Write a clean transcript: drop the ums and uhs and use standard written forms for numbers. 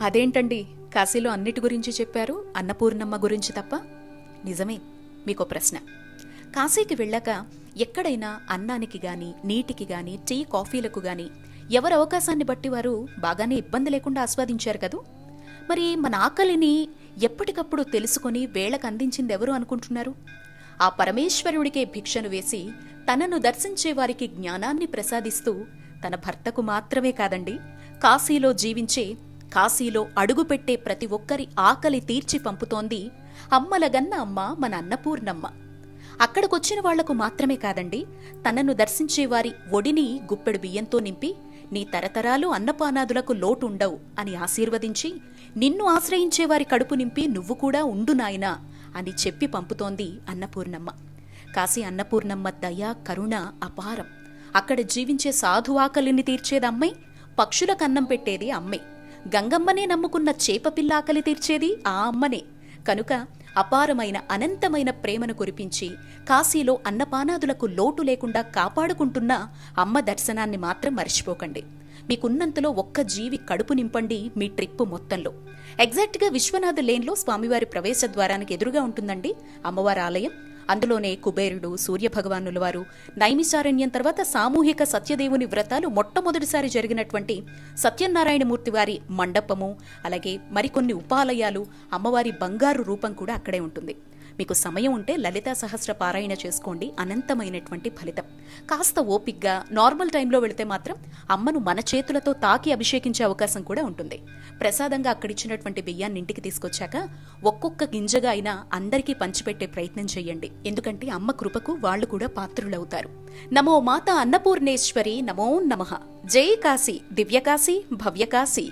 అదేంటండి, కాశీలో అన్నిటి గురించి చెప్పారు, అన్నపూర్ణమ్మ గురించి తప్ప? నిజమే. మీకో ప్రశ్న. కాశీకి వెళ్ళాక ఎక్కడైనా అన్నానికి గాని, నీటికి గాని, టీ కాఫీలకు గాని ఎవరి అవకాశాన్ని బట్టి వారు బాగానే ఇబ్బంది లేకుండా ఆస్వాదించారు కదూ. మరి మన ఆకలిని ఎప్పటికప్పుడు తెలుసుకొని వేళకు అందించింది ఎవరు అనుకుంటున్నారు? ఆ పరమేశ్వరుడికే భిక్షను వేసి తనను దర్శించే వారికి జ్ఞానాన్ని ప్రసాదిస్తూ తన భర్తకు మాత్రమే కాదండి, కాశీలో జీవించే, కాశీలో అడుగుపెట్టే ప్రతి ఒక్కరి ఆకలి తీర్చి పంపుతోంది అమ్మలగన్న అమ్మ మన అన్నపూర్ణమ్మ. అక్కడికొచ్చిన వాళ్లకు మాత్రమే కాదండి, తనను దర్శించేవారి ఒడిని గుప్పెడు బియ్యంతో నింపి నీ తరతరాలు అన్నపానాదులకు లోటుండవు అని ఆశీర్వదించి, నిన్ను ఆశ్రయించేవారి కడుపు నింపి నువ్వు కూడా ఉండు నాయనా అని చెప్పి పంపుతోంది అన్నపూర్ణమ్మ. కాశీ అన్నపూర్ణమ్మ దయ, కరుణ అపారం. అక్కడ జీవించే సాధు ఆకలిని తీర్చేదమ్మే, పక్షులకు అన్నం పెట్టేది అమ్మే, గంగమ్మనే నమ్ముకున్న చేపపిల్ల ఆకలి తీర్చేది ఆ అమ్మనే. కనుక అపారమైన అనంతమైన ప్రేమను కురిపించి కాశీలో అన్నపానాదులకు లోటు లేకుండా కాపాడుకుంటున్న అమ్మ దర్శనాన్ని మాత్రం మర్చిపోకండి. మీకున్నంతలో ఒక్క జీవి కడుపు నింపండి మీ ట్రిప్పు మొత్తంలో. ఎగ్జాక్ట్గా విశ్వనాథ లేన్లో స్వామివారి ప్రవేశ ద్వారానికి ఎదురుగా ఉంటుందండి అమ్మవారి ఆలయం. అందులోనే కుబేరుడు, సూర్యభగవానుల వారు, నైమిషారణ్యం తర్వాత సామూహిక సత్యదేవుని వ్రతాలు మొట్టమొదటిసారి జరిగినటువంటి సత్యనారాయణమూర్తి వారి మండపము, అలాగే మరికొన్ని ఉపాలయాలు, అమ్మవారి బంగారు రూపం కూడా అక్కడే ఉంటుంది. మీకు సమయం ఉంటే లలితా సహస్ర పారాయణ చేసుకోండి, అనంతమైనటువంటి ఫలితం. కాస్త ఓపిగ్గా నార్మల్ టైంలో వెళితే మాత్రం అమ్మను మన చేతులతో తాకి అభిషేకించే అవకాశం కూడా ఉంటుంది. ప్రసాదంగా అక్కడిచ్చినటువంటి బియ్యాన్ని ఇంటికి తీసుకొచ్చాక ఒక్కొక్క గింజగా అయినా అందరికీ పంచిపెట్టే ప్రయత్నం చేయండి. ఎందుకంటే అమ్మ కృపకు వాళ్లు కూడా పాత్రులవుతారు. నమో మాతా అన్నపూర్ణేశ్వరి, నమో నమః. జై కాశీ, దివ్యకాశీ, భవ్యకాశీ.